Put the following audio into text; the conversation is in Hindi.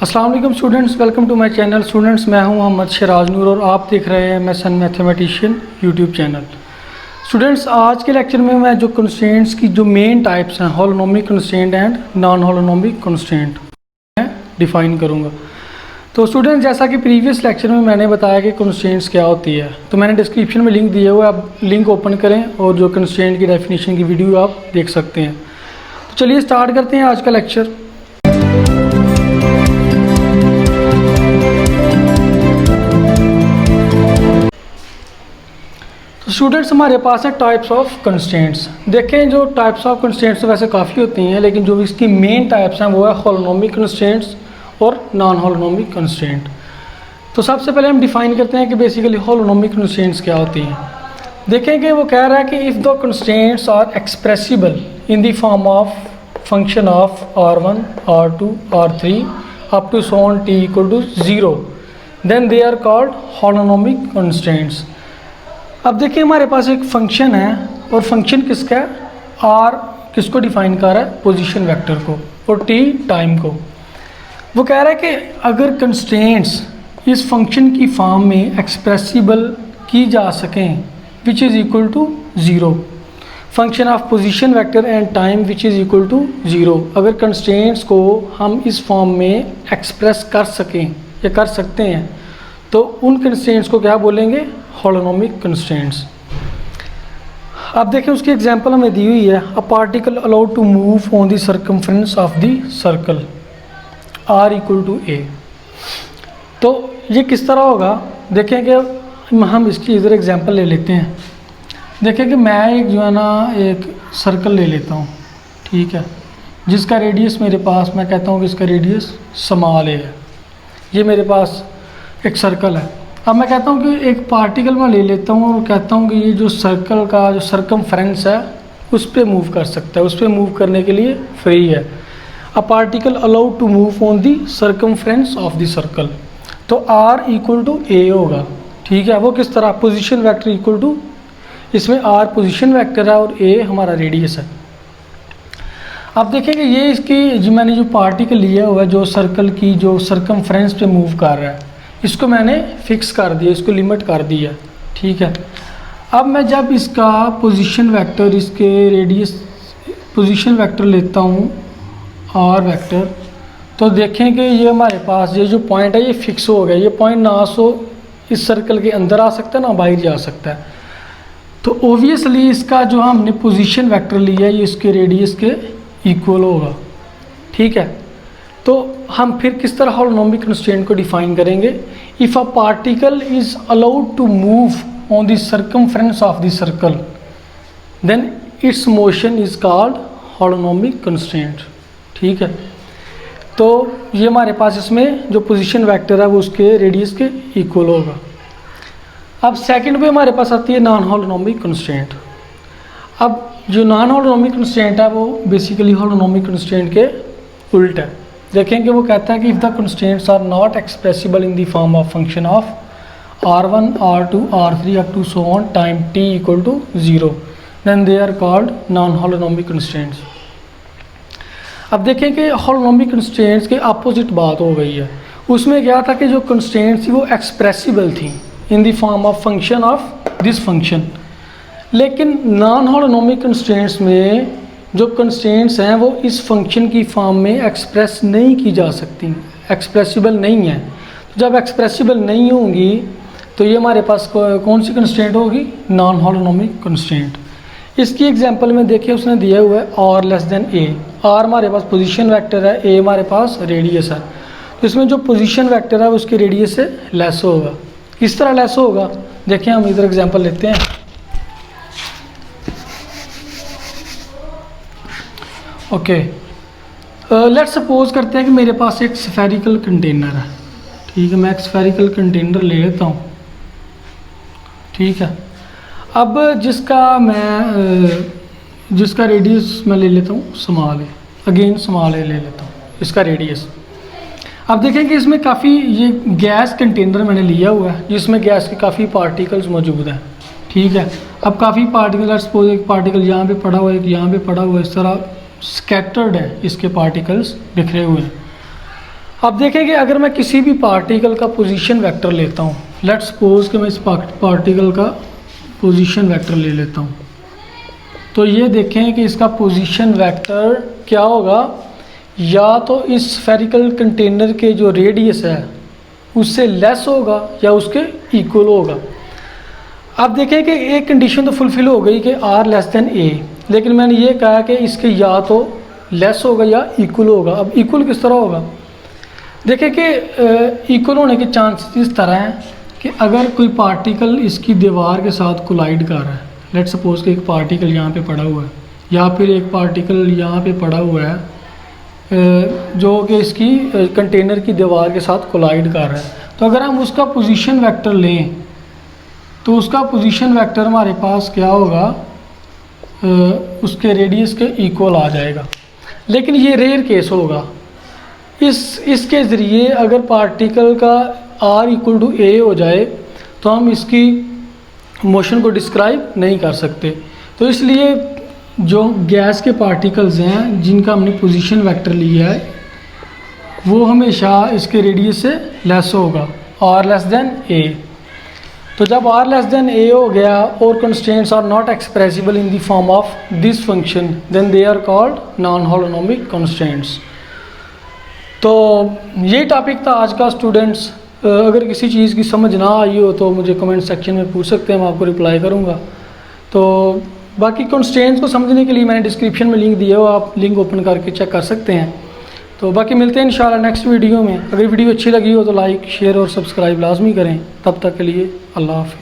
अस्सलाम वालेकुम students, welcome to my channel. Students, मैं हूं मोहम्मद शराज नूर और आप देख रहे हैं मैसन मैथमेटिशियन यूट्यूब चैनल। स्टूडेंट्स, आज के लेक्चर में मैं जो कंस्ट्रेंट्स की जो मेन टाइप्स हैं, holonomic constraint and non holonomic constraint, मैं डिफ़ाइन करूंगा। तो स्टूडेंट्स, जैसा कि प्रीवियस लेक्चर में मैंने बताया कि कंस्ट्रेंट्स क्या होती है, तो मैंने डिस्क्रिप्शन में लिंक दिया हुआ है, आप लिंक ओपन करें और जो कंस्ट्रेंट की डेफिनेशन की वीडियो आप देख सकते हैं। तो चलिए स्टार्ट करते हैं आज का लेक्चर। स्टूडेंट्स, हमारे पास है टाइप्स ऑफ कंस्ट्रेंट्स। देखें, जो टाइप्स ऑफ कंस्ट्रेंट्स वैसे काफ़ी होती हैं, लेकिन जो इसकी मेन टाइप्स हैं वो है होलोनोमिक कंस्ट्रेंट्स और नॉन होलोनोमिक कंस्ट्रेंट। तो सबसे पहले हम डिफाइन करते हैं कि बेसिकली होलोनोमिक कंस्ट्रेंट्स क्या होती हैं। देखें कि वो कह रहा है कि if the constraints are expressible in the form of function of r1 r2 r3 up to so on t equal to 0, then they are called holonomic constraints. अब देखिए, हमारे पास एक फंक्शन है और फंक्शन किसका है? r किसको डिफाइन कर रहा है? पोजीशन वेक्टर को, और t टाइम को। वो कह रहा है कि अगर कंस्ट्रेंट्स इस फंक्शन की फॉर्म में एक्सप्रेसिबल की जा सकें which is equal to 0, function of position vector and time which is equal to 0, अगर कंस्ट्रेंट्स को हम इस फॉर्म में एक्सप्रेस कर सकें या कर सकते हैं तो उन कंस्ट्रेंट्स को क्या बोलेंगे? Holonomic constraints. अब देखें, उसकी एग्जांपल हमें दी हुई है। A particle allowed to move on the circumference of the circle r equal to a। तो ये किस तरह होगा? देखें कि हम इसकी इधर एग्जांपल ले लेते हैं। देखें कि मैं एक जो है ना एक सर्कल ले लेता हूँ, ठीक है, जिसका रेडियस मेरे पास, मैं कहता हूँ कि इसका रेडियस स्मॉल a है। ये मेरे पास एक सर्कल है। अब मैं कहता हूँ कि एक पार्टिकल मैं ले लेता हूँ और कहता हूँ कि ये जो सर्कल का जो सर्कमफ्रेंस है उस पर मूव कर सकता है, उस पर मूव करने के लिए फ्री है। A particle allowed to move on the circumference of the circle. तो r इक्वल टू a होगा, ठीक है। वो किस तरह? पोजीशन वेक्टर इक्वल टू, इसमें r पोजीशन वेक्टर है और a हमारा रेडियस है। अब देखेंगे ये इसकी जो मैंने जो पार्टिकल लिया हुआ है, जो सर्कल की जो सर्कमफ्रेंस पे मूव कर रहा है, इसको मैंने फिक्स कर दिया, इसको लिमिट कर दिया, ठीक है। अब मैं जब इसका पोजीशन वेक्टर, इसके रेडियस पोजीशन वेक्टर लेता हूँ r वेक्टर, तो देखें कि ये हमारे पास ये जो पॉइंट है ये फिक्स हो गया। ये पॉइंट ना सो इस सर्कल के अंदर आ सकता है ना बाहर जा सकता है। तो ओबियसली इसका जो हमने पोजीशन वेक्टर लिया है ये इसके रेडियस के इक्वल होगा, ठीक है। तो हम फिर किस तरह होलोनोमिक कंस्ट्रेंट को डिफाइन करेंगे? If a particle is allowed to move on the circumference of the circle, then its motion is called holonomic constraint, ठीक है। तो ये हमारे पास इसमें जो पोजीशन वेक्टर है वो उसके रेडियस के इक्वल होगा। अब सेकंड पे हमारे पास आती है नॉन होलोनोमिक कंस्ट्रेंट। अब जो नॉन होलोनोमिक कंस्ट्रेंट है वो बेसिकली होलोनोमिक कंस्ट्रेंट के उल्ट है। देखेंगे, वो कहता है कि if the constraints are not expressible in the form of function of r1 r2 r3 up to so on time t equal to 0, then they are called non holonomic constraints. अब देखें कि होलोनोमिक कंस्ट्रेंट्स के अपोजिट बात हो गई है। उसमें क्या था कि जो कंस्ट्रेंट्स थी वो एक्सप्रेसिबल थी इन the form of function of this function, लेकिन नॉन होलोनोमिक कंस्ट्रेंट्स में जो कंस्ट्रेंट्स हैं वो इस फंक्शन की फॉर्म में एक्सप्रेस नहीं की जा सकती, एक्सप्रेसिबल नहीं है। तो जब एक्सप्रेसिबल नहीं होंगी तो ये हमारे पास कौन सी कंस्ट्रेंट होगी? Non holonomic constraint. इसकी एग्जांपल में देखिए, उसने दिया हुआ है r less than a। r हमारे पास पोजीशन वेक्टर है, a हमारे पास रेडियस है। तो इसमें जो पोजीशन वेक्टर है उसके रेडियस से लेस होगा। किस तरह लेस होगा? देखिए, हम इधर एग्जांपल लेते हैं। ओके, लेट्स सपोज करते हैं कि मेरे पास एक स्फेरिकल कंटेनर है, ठीक है। मैं एक स्फेरिकल कंटेनर ले लेता हूँ, ठीक है। अब जिसका रेडियस मैं ले लेता हूँ स्मॉल है, अगेन स्मॉल है ले लेता हूँ इसका रेडियस। अब देखें कि इसमें काफ़ी ये गैस कंटेनर मैंने लिया हुआ है जिसमें गैस के काफ़ी पार्टिकल्स मौजूद हैं, ठीक है। अब काफ़ी पार्टिकल, लेट्स सपोज एक पार्टिकल यहाँ पे पड़ा हुआ है, एक यहाँ पे पड़ा हुआ है, इस तरह स्कैटर्ड है इसके पार्टिकल्स, बिखरे हुए हैं। अब देखें कि अगर मैं किसी भी पार्टिकल का पोजीशन वेक्टर लेता हूँ, लेट्स सपोज कि मैं इस पार्टिकल का पोजीशन वेक्टर ले लेता हूँ, तो ये देखें कि इसका पोजीशन वेक्टर क्या होगा, या तो इस स्फेरिकल कंटेनर के जो रेडियस है उससे लेस होगा या उसके इक्वल होगा। अब देखें कि एक कंडीशन तो फुलफिल हो गई कि r लेस देन a, लेकिन मैंने ये कहा कि इसके या तो लेस होगा या इक्वल होगा। अब इक्वल किस तरह होगा, देखें कि इक्वल होने के चांसेस इस तरह हैं कि अगर कोई पार्टिकल इसकी दीवार के साथ कोलाइड कर रहा है, लेट सपोज कि एक पार्टिकल यहाँ पे पड़ा हुआ है या फिर एक पार्टिकल यहाँ पे पड़ा हुआ है जो कि इसकी कंटेनर की दीवार के साथ कोलाइड कर रहा है, तो अगर हम उसका पोजीशन वेक्टर लें तो उसका पोजीशन वेक्टर हमारे पास क्या होगा, उसके रेडियस के इक्वल आ जाएगा। लेकिन ये रेयर केस होगा। इसके ज़रिए अगर पार्टिकल का r इक्वल टू a हो जाए तो हम इसकी मोशन को डिस्क्राइब नहीं कर सकते। तो इसलिए जो गैस के पार्टिकल्स हैं जिनका हमने पोजीशन वेक्टर लिया है वो हमेशा इसके रेडियस से लेस होगा, r लेस देन a। तो जब r लेस देन a हो गया और constraints are not expressible in the form of this function, then they are called non holonomic constraints. तो ये टॉपिक था आज का स्टूडेंट्स। अगर किसी चीज़ की समझ ना आई हो तो मुझे कमेंट सेक्शन में पूछ सकते हैं, मैं आपको रिप्लाई करूँगा। तो बाकी कंस्ट्रेंट्स को समझने के लिए मैंने डिस्क्रिप्शन में लिंक दिया हो, आप लिंक ओपन करके चेक कर सकते हैं। तो बाकी मिलते हैं इंशाल्लाह नेक्स्ट वीडियो में। अगर वीडियो अच्छी लगी हो तो लाइक शेयर और सब्सक्राइब लाजमी करें। तब तक के लिए अल्लाह हाफ़िज़।